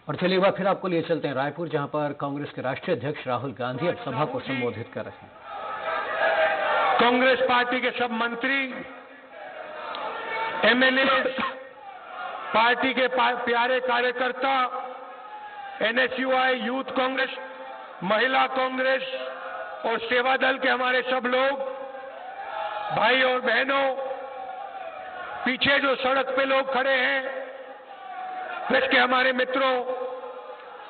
और चलिए एक बार फिर आपको लिए चलते हैं रायपुर, जहां पर कांग्रेस के राष्ट्रीय अध्यक्ष राहुल गांधी अब सभा को संबोधित कर रहे हैं। कांग्रेस पार्टी के सब मंत्री, एमएलए, पार्टी के प्यारे कार्यकर्ता, एनएसयूआई, यूथ कांग्रेस, महिला कांग्रेस और सेवा दल के हमारे सब लोग, भाई और बहनों, पीछे जो सड़क पे लोग खड़े हैं, प्रेस के हमारे मित्रों,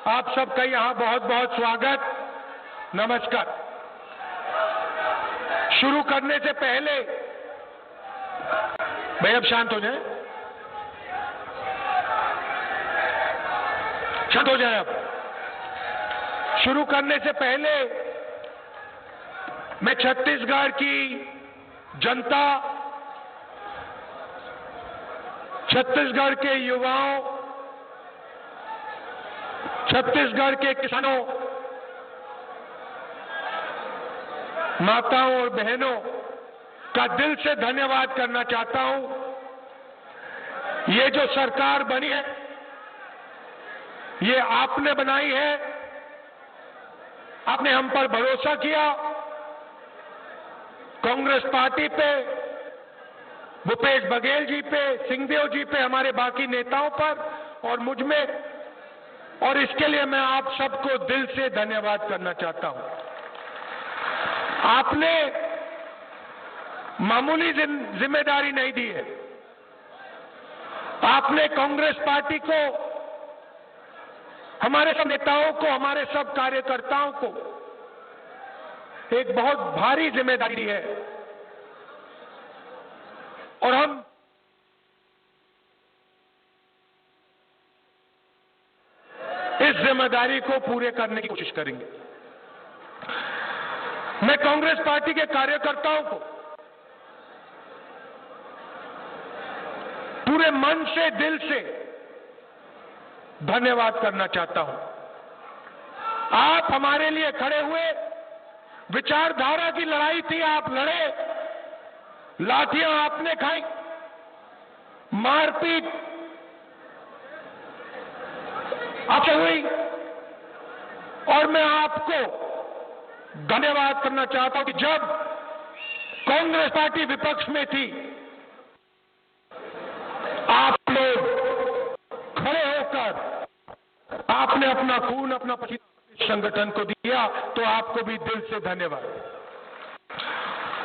आप सबका यहां बहुत बहुत स्वागत, नमस्कार। शुरू करने से पहले भाई अब शांत हो जाए, शांत हो जाए। अब शुरू करने से पहले मैं छत्तीसगढ़ की जनता, छत्तीसगढ़ के युवाओं, छत्तीसगढ़ के किसानों, माताओं और बहनों का दिल से धन्यवाद करना चाहता हूं। ये जो सरकार बनी है, ये आपने बनाई है, आपने हम पर भरोसा किया, कांग्रेस पार्टी पे, भूपेश बघेल जी पे, सिंहदेव जी पे, हमारे बाकी नेताओं पर और मुझ में, और इसके लिए मैं आप सबको दिल से धन्यवाद करना चाहता हूं। आपने मामूली जिम्मेदारी नहीं दी है। आपने कांग्रेस पार्टी को, हमारे सब नेताओं को, हमारे सब कार्यकर्ताओं को एक बहुत भारी जिम्मेदारी दी है और हम इस जिम्मेदारी को पूरे करने की कोशिश करेंगे। मैं कांग्रेस पार्टी के कार्यकर्ताओं को पूरे मन से, दिल से धन्यवाद करना चाहता हूं। आप हमारे लिए खड़े हुए, विचारधारा की लड़ाई थी, आप लड़े, लाठियां आपने खाई, मारपीट आपसे हुई, और मैं आपको धन्यवाद करना चाहता हूं कि जब कांग्रेस पार्टी विपक्ष में थी, आप लोग खड़े होकर आपने अपना खून, अपना पसीना इस संगठन को दिया, तो आपको भी दिल से धन्यवाद।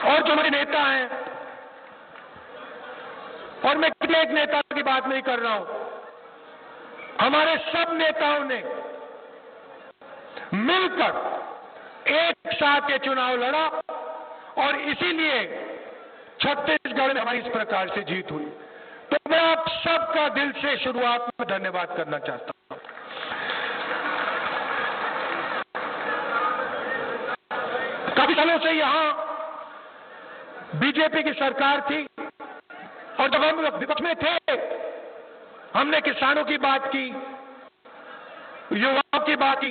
और जो हमारे नेता हैं, और मैं किसी एक नेता की बात नहीं कर रहा हूं, हमारे सब नेताओं ने मिलकर एक साथ ये चुनाव लड़ा और इसीलिए छत्तीसगढ़ में हमारी इस प्रकार से जीत हुई। तो मैं आप सबका दिल से शुरुआत में धन्यवाद करना चाहता हूं। काफी सालों से यहां बीजेपी की सरकार थी और जब हम विपक्ष में थे, हमने किसानों की बात की, युवाओं की बात की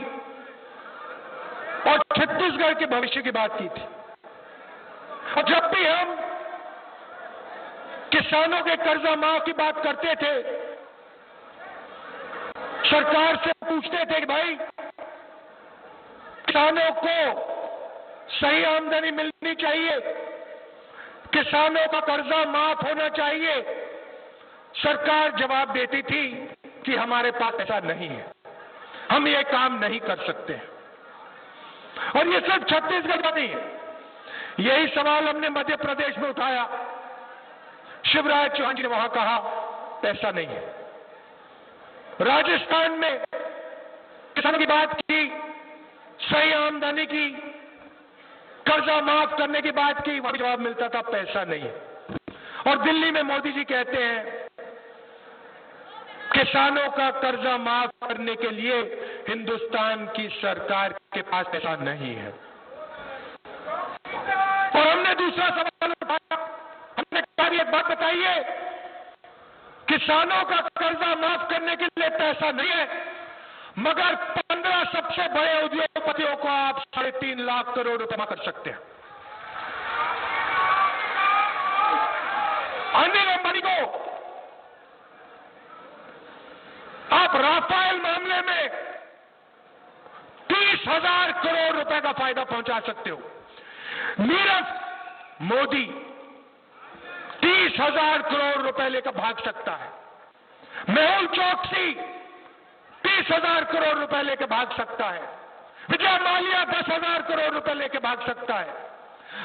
और छत्तीसगढ़ के भविष्य की बात की थी। और जब भी हम किसानों के कर्जा माफ की बात करते थे, सरकार से पूछते थे कि भाई किसानों को सही आमदनी मिलनी चाहिए, किसानों का कर्जा माफ होना चाहिए, सरकार जवाब देती थी कि हमारे पास ऐसा नहीं है, हम ये काम नहीं कर सकते। और ये सिर्फ छत्तीसगढ़ का नहीं है, यही सवाल हमने मध्य प्रदेश में उठाया, शिवराज चौहान जी ने वहां कहा ऐसा नहीं है। राजस्थान में किसानों की बात की, सही आमदनी की, कर्जा माफ करने की बात की, वहां जवाब मिलता था पैसा नहीं है। और दिल्ली में मोदी जी कहते हैं किसानों का कर्जा माफ करने के लिए हिंदुस्तान की सरकार के पास पैसा नहीं है। और हमने दूसरा सवाल उठाया, हमने कहा एक बात बताइए, किसानों का कर्जा माफ करने के लिए पैसा नहीं है, मगर 15 सबसे बड़े उद्योगपतियों को आप 3.5 लाख करोड़ रुपए जमा कर सकते हैं। अनिल अंबानी को आप राफेल मामले में 30,000 करोड़ रुपए का फायदा पहुंचा सकते हो। नीरव मोदी 30,000 करोड़ रुपए लेकर भाग सकता है। मेहुल चोकसी 30,000 करोड़ रुपए लेकर भाग सकता है। विजय माल्या 10,000 करोड़ रुपए लेकर भाग सकता है।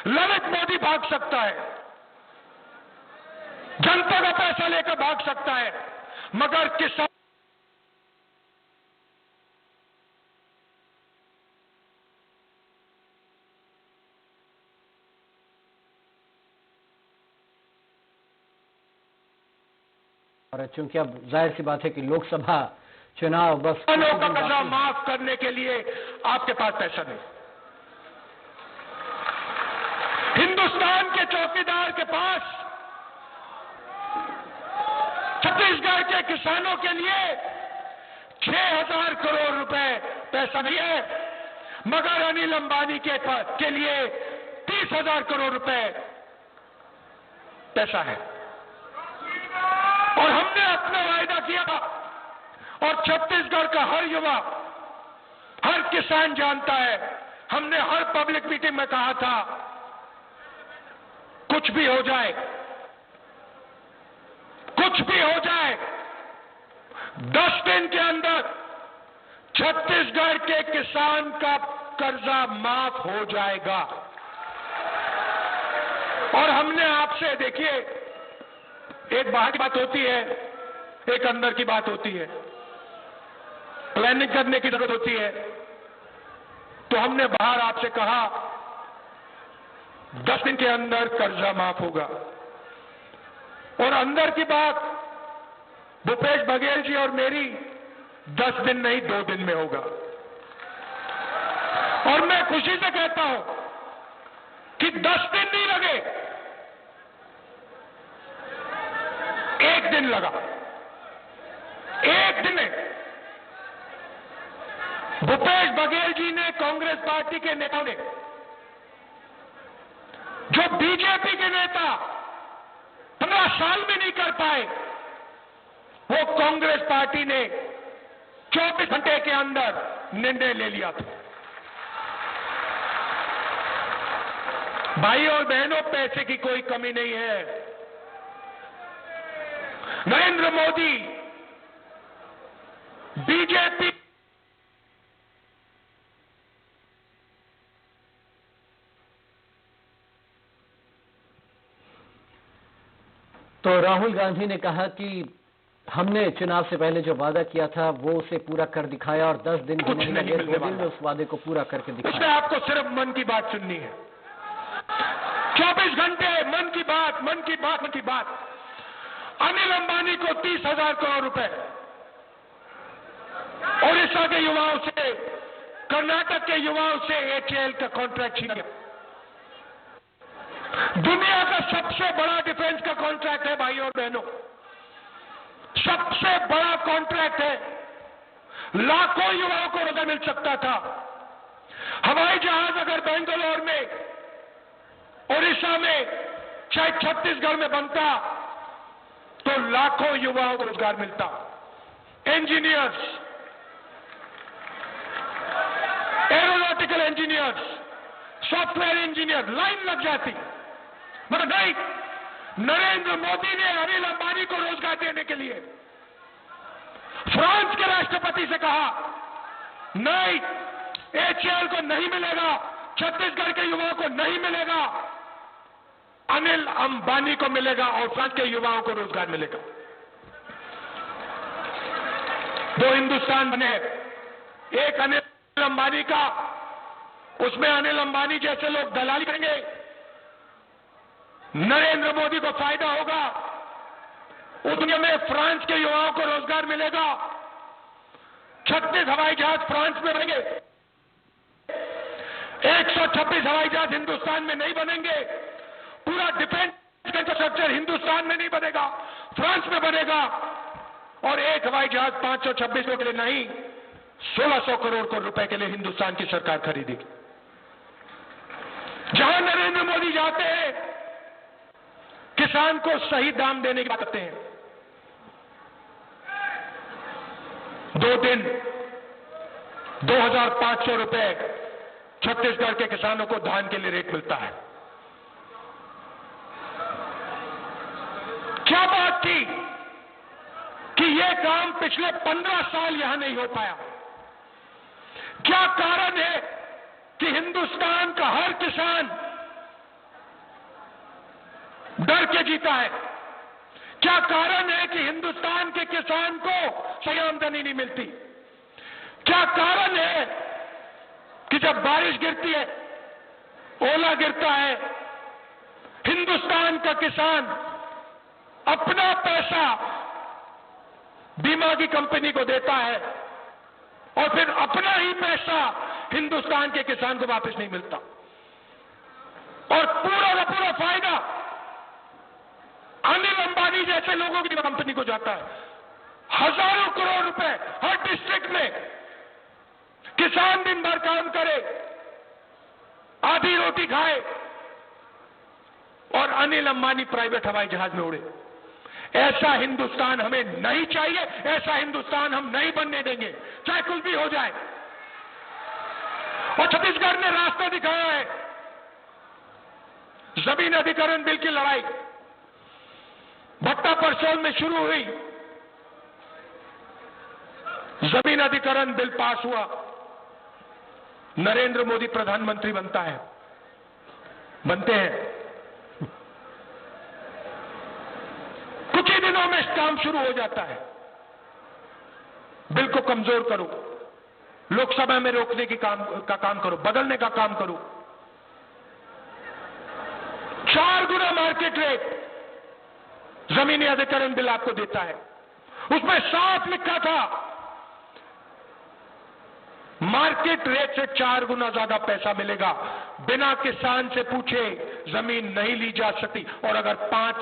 ललित मोदी भाग सकता है, जनता का पैसा लेकर भाग सकता है, मगर किसान और चूंकि अब जाहिर सी बात है कि लोकसभा चुनाव बस किसानों का कर्जा माफ करने के लिए आपके पास पैसा नहीं। हिंदुस्तान के चौकीदार के पास छत्तीसगढ़ के किसानों के लिए 6,000 करोड़ रुपए पैसा नहीं है, मगर अनिल अंबानी के लिए 30,000 करोड़ रुपए पैसा है। और हमने अपना वायदा किया था, और छत्तीसगढ़ का हर युवा, हर किसान जानता है, हमने हर पब्लिक मीटिंग में कहा था, कुछ भी हो जाए, कुछ भी हो जाए, 10 दिन के अंदर छत्तीसगढ़ के किसान का कर्जा माफ हो जाएगा। और हमने आपसे, देखिए, एक बाहर की बात होती है, एक अंदर की बात होती है, प्लानिंग करने की जरूरत होती है। तो हमने बाहर आपसे कहा 10 दिन के अंदर कर्जा माफ होगा, और अंदर की बात भूपेश बघेल जी और मेरी 10 दिन नहीं 2 दिन में होगा। और मैं खुशी से कहता हूं कि 10 दिन नहीं लगे, 1 दिन लगा। 1 दिन में भूपेश बघेल जी ने, कांग्रेस पार्टी के नेताओं ने, जो बीजेपी के नेता 15 साल में नहीं कर पाए, वो कांग्रेस पार्टी ने 24 घंटे के अंदर निर्णय ले लिया था। भाई और बहनों, पैसे की कोई कमी नहीं है। नरेंद्र मोदी बीजेपी तो राहुल गांधी ने कहा कि हमने चुनाव से पहले जो वादा किया था वो उसे पूरा कर दिखाया, और 10 दिन भी नहीं लगे, 2 दिन में उस वादे को पूरा करके इसमें दिखाया। आपको सिर्फ मन की बात सुननी है। 24 घंटे मन की बात, मन की बात, मन की बात। अनिल अंबानी को 30,000 करोड़ रुपए ओडिशा के युवाओं से, कर्नाटक के युवाओं से HAL का कॉन्ट्रैक्ट छीन गया। दुनिया का सबसे बड़ा डिफेंस का कॉन्ट्रैक्ट है भाई और बहनों, सबसे बड़ा कॉन्ट्रैक्ट है। लाखों युवाओं को रोजगार मिल सकता था। हवाई जहाज अगर बेंगलोर में, ओडिशा में, चाहे छत्तीसगढ़ में बनता तो लाखों युवाओं को रोजगार मिलता। Engineers, aeronautical engineers, software engineer, line लग जाती। मगर नहीं, नरेंद्र मोदी ने अनिल अंबानी को रोजगार देने के लिए फ्रांस के राष्ट्रपति से कहा, नहीं, HAL को नहीं मिलेगा, छत्तीसगढ़ के युवाओं को नहीं मिलेगा, अनिल अंबानी को मिलेगा और फ्रांस के युवाओं को रोजगार मिलेगा। 2 हिंदुस्तान बने, एक अनिल अंबानी का, उसमें अनिल अंबानी जैसे लोग दलाली करेंगे, नरेंद्र मोदी को फायदा होगा, उतने में फ्रांस के युवाओं को रोजगार मिलेगा। 36 हवाई जहाज फ्रांस में बनेंगे, 126 हवाई जहाज हिंदुस्तान में नहीं बनेंगे। पूरा डिफेंस इंफ्रास्ट्रक्चर हिंदुस्तान में नहीं बनेगा, फ्रांस में बनेगा। और एक हवाई जहाज 526 के लिए नहीं, 1600 करोड़ रुपए के लिए हिंदुस्तान की सरकार खरीदेगी। जहां नरेंद्र मोदी जाते हैं, किसान को सही दाम देने की बात करते हैं। 2 दिन 2,500 रुपए छत्तीसगढ़ के किसानों को धान के लिए रेट मिलता है। क्या बात थी कि यह काम पिछले 15 साल यहां नहीं हो पाया? क्या कारण है कि हिंदुस्तान का हर किसान डर के जीता है? क्या कारण है कि हिंदुस्तान के किसान को सही आमदनी नहीं मिलती? क्या कारण है कि जब बारिश गिरती है, ओला गिरता है, हिंदुस्तान का किसान अपना पैसा बीमा की कंपनी को देता है और फिर अपना ही पैसा हिंदुस्तान के किसान को वापस नहीं मिलता, और पूरा का पूरा फायदा अनिल अंबानी जैसे लोगों की कंपनी को जाता है। हजारों करोड़ रुपए हर डिस्ट्रिक्ट में किसान दिन भर काम करे, आधी रोटी खाए, और अनिल अंबानी प्राइवेट हवाई जहाज में उड़े। ऐसा हिंदुस्तान हमें नहीं चाहिए, ऐसा हिंदुस्तान हम नहीं बनने देंगे, चाहे कुछ भी हो जाए। और छत्तीसगढ़ ने रास्ता दिखाया है। जमीन अधिग्रहण बिल की लड़ाई भट्टा परसोल में शुरू हुई, जमीन अधिग्रहण बिल पास हुआ, नरेंद्र मोदी प्रधानमंत्री बनते हैं। कुछ ही दिनों में काम शुरू हो जाता है। बिल को कमजोर करो, लोकसभा में रोकने की काम करो, बदलने का काम करो। 4 गुना मार्केट रेट जमीनी अधिग्रहण बिल आपको देता है। उसमें साफ लिखा था मार्केट रेट से 4 गुना ज्यादा पैसा मिलेगा। बिना किसान से पूछे जमीन नहीं ली जा सकती। और अगर 5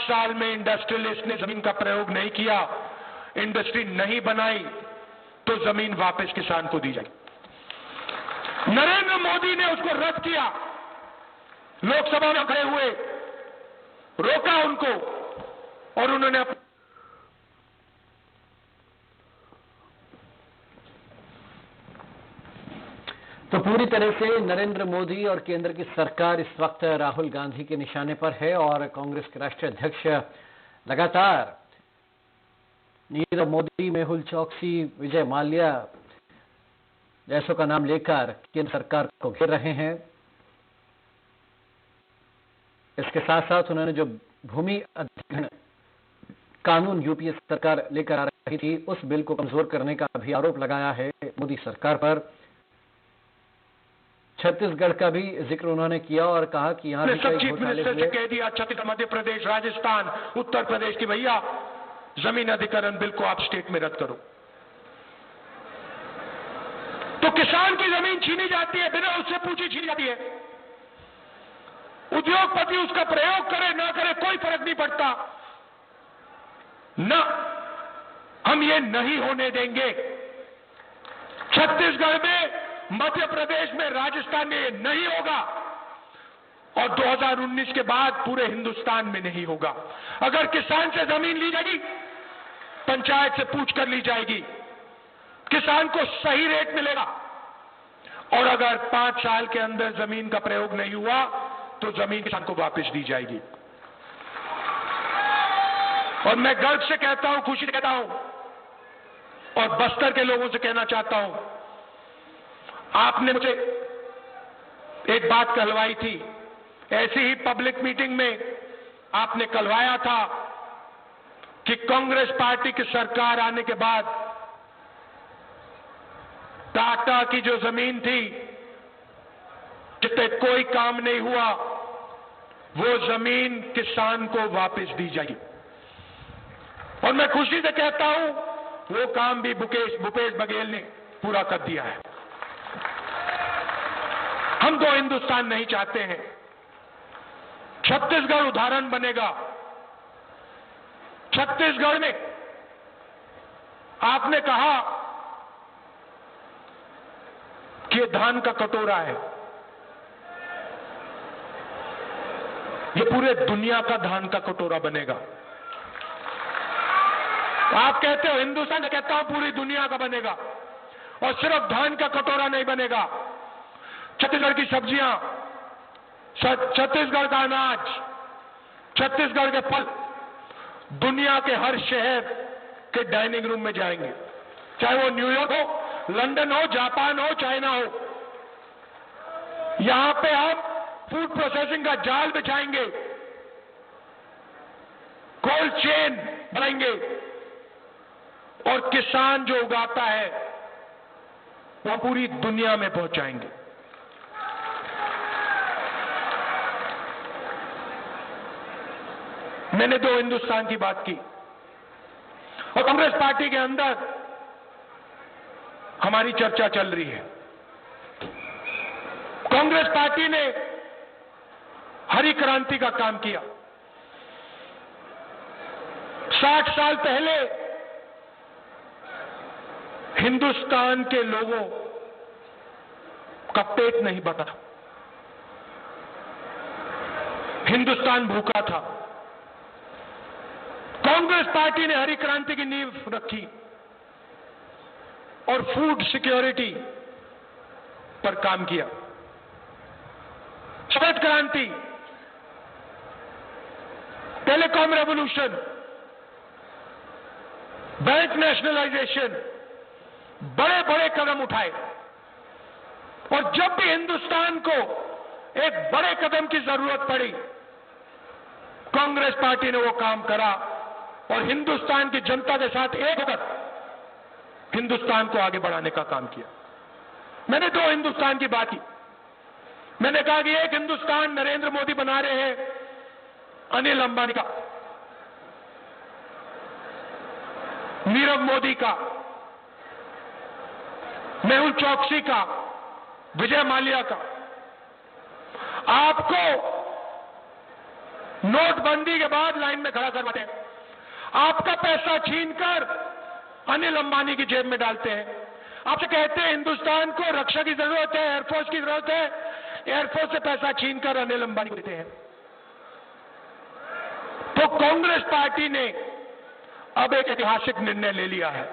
साल में इंडस्ट्रियलिस्ट ने जमीन का प्रयोग नहीं किया, इंडस्ट्री नहीं बनाई, तो जमीन वापस किसान को दी जाए। नरेंद्र मोदी ने उसको रद्द किया, लोकसभा में खड़े हुए रोका उनको, और उन्होंने तो पूरी तरह से नरेंद्र मोदी और केंद्र की सरकार इस वक्त राहुल गांधी के निशाने पर है, और कांग्रेस के राष्ट्रीय अध्यक्ष लगातार नीरव मोदी, मेहुल चौकसी, विजय माल्या जैसों का नाम लेकर केंद्र सरकार को घेर रहे हैं। इसके साथ साथ उन्होंने जो भूमि अधिग्रहण कानून यूपीए सरकार लेकर आ रही थी, उस बिल को कमजोर करने का भी आरोप लगाया है मोदी सरकार पर। छत्तीसगढ़ का भी जिक्र उन्होंने किया और कहा कि यहां भी सब चीफ मिनिस्टर से कह दिया, छत्तीसगढ़, मध्य प्रदेश, राजस्थान, उत्तर प्रदेश की भैया जमीन अधिग्रहण बिल को आप स्टेट में रद्द करो। तो किसान की जमीन छीनी जाती है, बिना उससे पूछी छीनी जाती है। उद्योगपति उसका प्रयोग करे ना करे कोई फर्क नहीं पड़ता। ना, हम ये नहीं होने देंगे। छत्तीसगढ़ में, मध्य प्रदेश में, राजस्थान में ये नहीं होगा, और 2019 के बाद पूरे हिंदुस्तान में नहीं होगा। अगर किसान से जमीन ली जाएगी, पंचायत से पूछ कर ली जाएगी, किसान को सही रेट मिलेगा, और अगर 5 साल के अंदर जमीन का प्रयोग नहीं हुआ तो जमीन किसान को वापस दी जाएगी। और मैं गर्व से कहता हूं, खुशी से कहता हूं, और बस्तर के लोगों से कहना चाहता हूं, आपने मुझे एक बात कहलवाई थी, ऐसी ही पब्लिक मीटिंग में आपने कहलवाया था कि कांग्रेस पार्टी की सरकार आने के बाद टाटा की जो जमीन थी जिससे कोई काम नहीं हुआ, वो जमीन किसान को वापस दी जाएगी। और मैं खुशी से कहता हूं, वो काम भी भूपेश बघेल ने पूरा कर दिया है। हम 2 हिंदुस्तान नहीं चाहते हैं। छत्तीसगढ़ उदाहरण बनेगा। छत्तीसगढ़ में आपने कहा कि ये धान का कटोरा है, ये पूरे दुनिया का धान का कटोरा बनेगा। आप कहते हो हिंदुस्तान, मैं कहता हूं पूरी दुनिया का बनेगा, और सिर्फ धान का कटोरा नहीं बनेगा। छत्तीसगढ़ की सब्जियां, छत्तीसगढ़ का अनाज, छत्तीसगढ़ के फल दुनिया के हर शहर के डाइनिंग रूम में जाएंगे, चाहे वो न्यूयॉर्क हो, लंदन हो, जापान हो, चाइना हो। यहां पे हम फूड प्रोसेसिंग का जाल बिछाएंगे, कोल्ड चेन बनाएंगे, और किसान जो उगाता है वो पूरी दुनिया में पहुंचाएंगे। मैंने दो हिंदुस्तान की बात की, और कांग्रेस पार्टी के अंदर हमारी चर्चा चल रही है। कांग्रेस पार्टी ने हरी क्रांति का काम किया। 60 साल पहले हिंदुस्तान के लोगों का पेट नहीं भरा था, हिंदुस्तान भूखा था। कांग्रेस पार्टी ने हरी क्रांति की नींव रखी और फूड सिक्योरिटी पर काम किया। श्वेत क्रांति, टेलीकॉम रेवोल्यूशन, बैंक नेशनलाइजेशन, बड़े बड़े कदम उठाए, और जब भी हिंदुस्तान को एक बड़े कदम की जरूरत पड़ी, कांग्रेस पार्टी ने वो काम करा और हिंदुस्तान की जनता के साथ एक होकर हिंदुस्तान को आगे बढ़ाने का काम किया। मैंने दो हिंदुस्तान की बात की। मैंने कहा कि एक हिंदुस्तान नरेंद्र मोदी बना रहे हैं अनिल अंबानी का, नीरव मोदी का, मेहुल चौकसी का, विजय माल्या का। आपको नोटबंदी के बाद लाइन में खड़ा करवाते हैं, आपका पैसा छीनकर अनिल अंबानी की जेब में डालते हैं। आपसे कहते हैं हिंदुस्तान को रक्षा की जरूरत है, एयरफोर्स की जरूरत है, एयरफोर्स से पैसा छीनकर अनिल अंबानी को देते हैं। तो कांग्रेस पार्टी ने अब एक ऐतिहासिक निर्णय ले लिया है,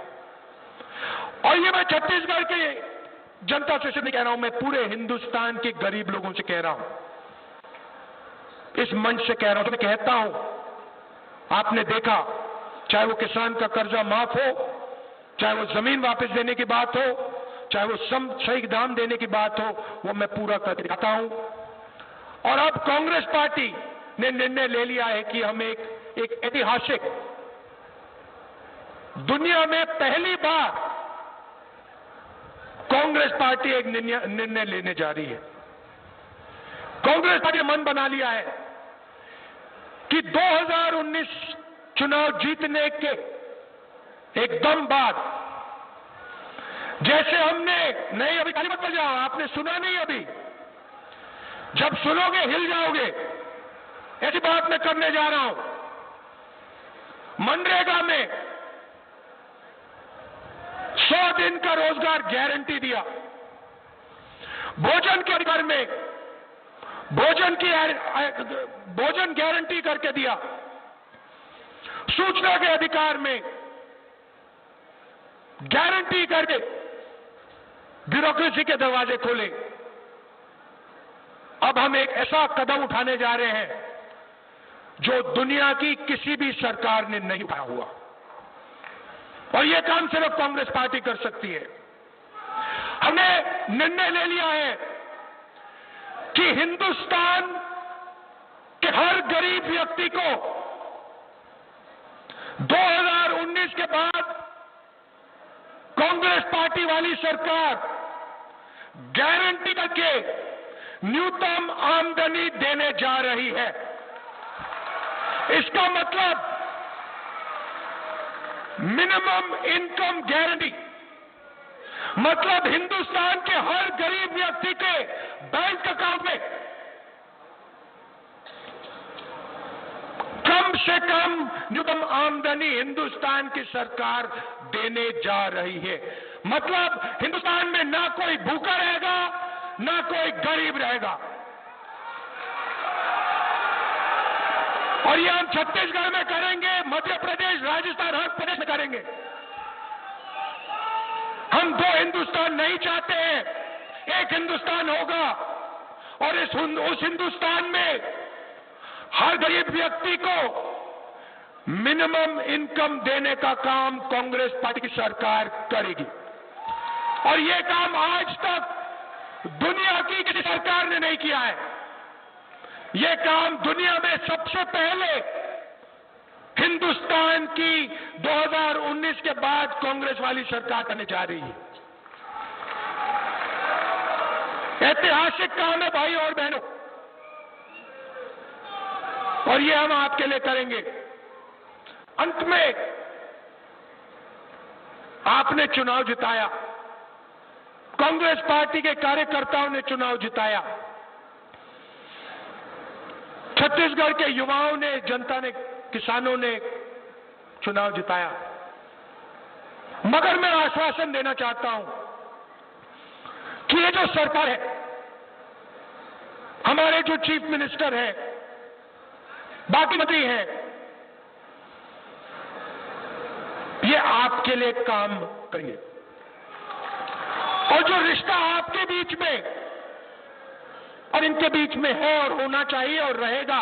और ये मैं छत्तीसगढ़ के जनता से सिर्फ नहीं कह रहा हूं, मैं पूरे हिंदुस्तान के गरीब लोगों से कह रहा हूं, इस मंच से कह रहा हूं। तो मैं कहता हूं, आपने देखा, चाहे वो किसान का कर्जा माफ हो, चाहे वो जमीन वापस देने की बात हो, चाहे वो सही दाम देने की बात हो, वो मैं पूरा करके दिखाता हूं। और अब कांग्रेस पार्टी ने निर्णय ले लिया है कि हम एक ऐतिहासिक, दुनिया में पहली बार कांग्रेस पार्टी एक निर्णय लेने जा रही है। कांग्रेस पार्टी ने मन बना लिया है कि 2019 चुनाव जीतने के एकदम बाद, जैसे हमने, नहीं अभी ताली मत बजाओ, आपने सुना नहीं अभी, जब सुनोगे हिल जाओगे, ऐसी बात मैं करने जा रहा हूं। मनरेगा में 100 दिन का रोजगार गारंटी दिया, भोजन के अधिकार में भोजन गारंटी करके दिया, सूचना के अधिकार में गारंटी करके ब्यूरोक्रेसी के दरवाजे खोले। अब हम एक ऐसा कदम उठाने जा रहे हैं जो दुनिया की किसी भी सरकार ने नहीं उठाया हुआ, और यह काम सिर्फ कांग्रेस पार्टी कर सकती है। हमने निर्णय ले लिया है कि हिंदुस्तान के हर गरीब व्यक्ति को 2019 के बाद कांग्रेस पार्टी वाली सरकार गारंटी करके न्यूनतम आमदनी देने जा रही है। इसका मतलब मिनिमम इनकम गारंटी, मतलब हिंदुस्तान के हर गरीब व्यक्ति के बैंक अकाउंट में कम से कम न्यूनतम आमदनी हिंदुस्तान की सरकार देने जा रही है। मतलब हिंदुस्तान में ना कोई भूखा रहेगा, ना कोई गरीब रहेगा। और ये हम छत्तीसगढ़ में करेंगे, मध्य प्रदेश, राजस्थान, हर प्रदेश में करेंगे। हम दो हिंदुस्तान नहीं चाहते हैं, एक हिंदुस्तान होगा और उस हिंदुस्तान में हर गरीब व्यक्ति को मिनिमम इनकम देने का काम कांग्रेस पार्टी की सरकार करेगी। और ये काम आज तक दुनिया की किसी सरकार ने नहीं किया है। ये काम दुनिया में सबसे पहले हिंदुस्तान की 2019 के बाद कांग्रेस वाली सरकार करने जा रही है। ऐतिहासिक काम है भाई और बहनों, और ये हम आपके लिए करेंगे। अंत में आपने चुनाव जिताया, कांग्रेस पार्टी के कार्यकर्ताओं ने चुनाव जिताया, छत्तीसगढ़ के युवाओं ने, जनता ने, किसानों ने चुनाव जिताया। मगर मैं आश्वासन देना चाहता हूं कि ये जो सरकार है, हमारे जो चीफ मिनिस्टर है, बाकी मंत्री हैं, ये आपके लिए काम करेंगे। और जो रिश्ता आपके बीच में और इनके बीच में है और होना चाहिए और रहेगा,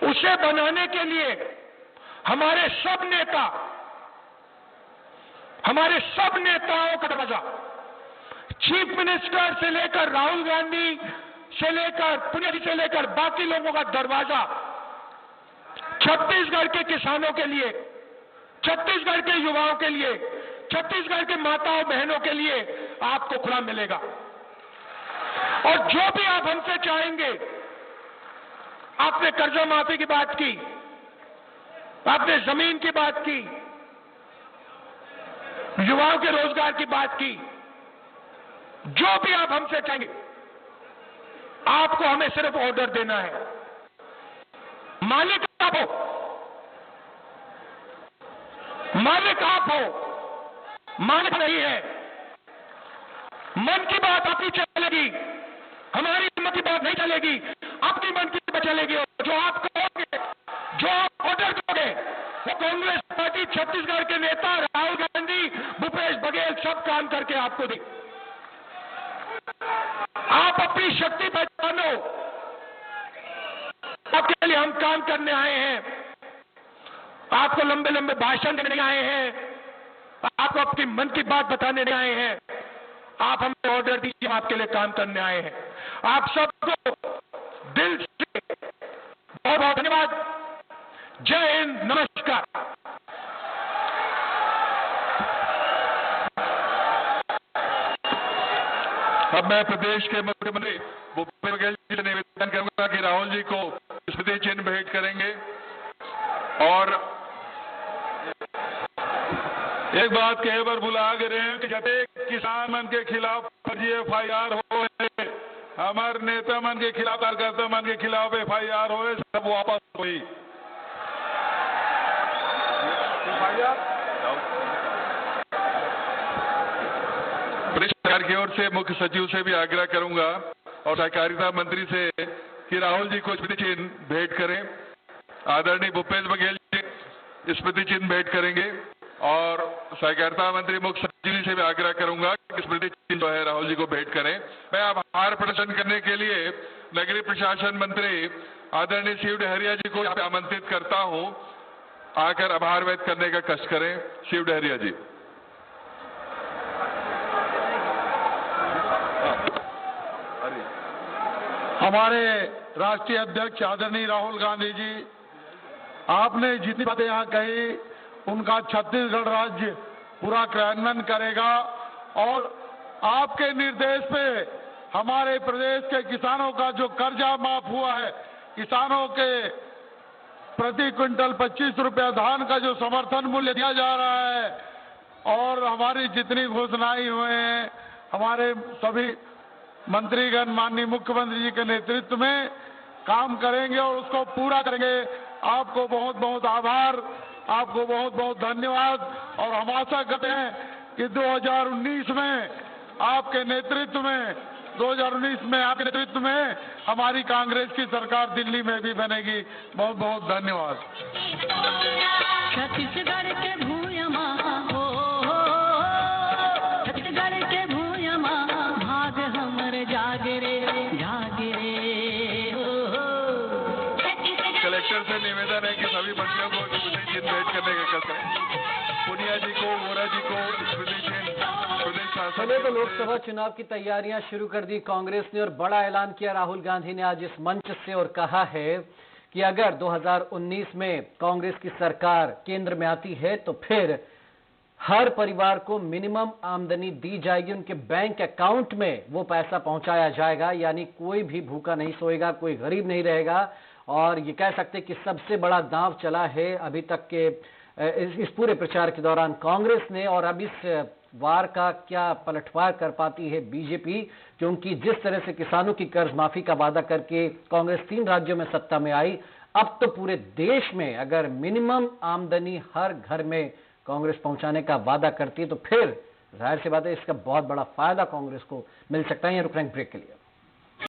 उसे बनाने के लिए हमारे सब नेताओं का दरवाजा, चीफ मिनिस्टर से लेकर राहुल गांधी से लेकर पुनिया जी से लेकर बाकी लोगों का दरवाजा छत्तीसगढ़ के किसानों के लिए, छत्तीसगढ़ के युवाओं के लिए, छत्तीसगढ़ के माताओं बहनों के लिए आपको खुला मिलेगा। और जो भी आप हमसे चाहेंगे, आपने कर्जा माफी की बात की, आपने जमीन की बात की, युवाओं के रोजगार की बात की, जो भी आप हमसे चाहेंगे, आपको हमें सिर्फ ऑर्डर देना है। मालिक आप हो, मालिक आप हो, मालिक नहीं है। मन की बात आपकी चलेगी, हमारी मन की बात नहीं चलेगी, आपकी मन की बात चलेगी। जो आप कहोगे, जो आप ऑर्डर दोगे, वो कांग्रेस पार्टी छत्तीसगढ़ के नेता राहुल गांधी, भूपेश बघेल सब काम करके आपको दे। आप अपनी शक्ति पहचानो, आपके लिए हम काम करने आए हैं। आपको लंबे लंबे भाषण देने नहीं आए हैं, आपको अपनी मन की बात बताने नहीं आए हैं। आप हमें ऑर्डर दीजिए, हम आपके लिए काम करने आए हैं। आप सबको दिल से बहुत बहुत धन्यवाद। जय हिंद, नमस्कार। अब मैं प्रदेश के मुख्यमंत्री भूपेश बघेल जी से निवेदन करूंगा कि राहुल जी को स्मृति चिन्ह भेंट करेंगे। और एक बात कहे पर भुला गए हैं कि जब किसान मन के खिलाफ फर्जी FIR हो, हमारे नेता मन के खिलाफ, कार्यकर्ता मन के खिलाफ FIR हो, सब वापस हुई। प्रदेश सरकार की ओर से मुख्य सचिव से भी आग्रह करूंगा और सहकारिता मंत्री से कि राहुल जी को स्मृति चिन्ह भेंट करें। आदरणीय भूपेश बघेल जी स्मृति चिन्ह भेंट करेंगे और सहकारिता मंत्री मुख्य सचिव जी से भी आग्रह करूंगा कि स्मृति चिन्ह जो है राहुल जी को भेंट करें। मैं आभार प्रदर्शन करने के लिए नगरीय प्रशासन मंत्री आदरणीय शिव डहरिया जी को यहाँ पे आमंत्रित करता हूँ, आकर आभार व्यक्त करने का कष्ट करें। शिव डहरिया जी। हमारे राष्ट्रीय अध्यक्ष आदरणीय राहुल गांधी जी, आपने जितनी बातें यहाँ कही उनका छत्तीसगढ़ राज्य पूरा क्रियान्वयन करेगा और आपके निर्देश पे हमारे प्रदेश के किसानों का जो कर्जा माफ हुआ है, किसानों के प्रति क्विंटल 25 रुपया धान का जो समर्थन मूल्य दिया जा रहा है और हमारी जितनी घोषणाएं हुए हैं, हमारे सभी मंत्रीगण माननीय मुख्यमंत्री जी के नेतृत्व में काम करेंगे और उसको पूरा करेंगे। आपको बहुत बहुत आभार, आपको बहुत बहुत धन्यवाद। और हम आशा करते हैं कि 2019 में आपके नेतृत्व में हमारी कांग्रेस की सरकार दिल्ली में भी बनेगी। बहुत बहुत धन्यवाद। छत्तीसगढ़ के भूयमा हो, छत्तीसगढ़ के भूयमा भाग हमर जागरे जागरे हो। कलेक्टर से निवेदन है कि सभी मंत्रियों को स्मृति चिन्ह भेंट करने का करें। पुनिया जी को, वोरा जी को स्मृति चिन्ह प्रदेश शासन। चलिए, तो लोकसभा चुनाव की तैयारियां शुरू कर दी कांग्रेस ने और बड़ा ऐलान किया राहुल गांधी ने आज इस मंच से और कहा है कि अगर 2019 में कांग्रेस की सरकार केंद्र में आती है तो फिर हर परिवार को मिनिमम आमदनी दी जाएगी, उनके बैंक अकाउंट में वो पैसा पहुंचाया जाएगा, यानी कोई भी भूखा नहीं सोएगा, कोई गरीब नहीं रहेगा। और ये कह सकते कि सबसे बड़ा दांव चला है अभी तक के इस पूरे प्रचार के दौरान कांग्रेस ने। और अब इस वार का क्या पलटवार कर पाती है बीजेपी, क्योंकि जिस तरह से किसानों की कर्ज माफी का वादा करके कांग्रेस 3 राज्यों में सत्ता में आई, अब तो पूरे देश में अगर मिनिमम आमदनी हर घर में कांग्रेस पहुंचाने का वादा करती है तो फिर जाहिर सी बात है इसका बहुत बड़ा फायदा कांग्रेस को मिल सकता है। रुक रहे हैं ब्रेक के लिए।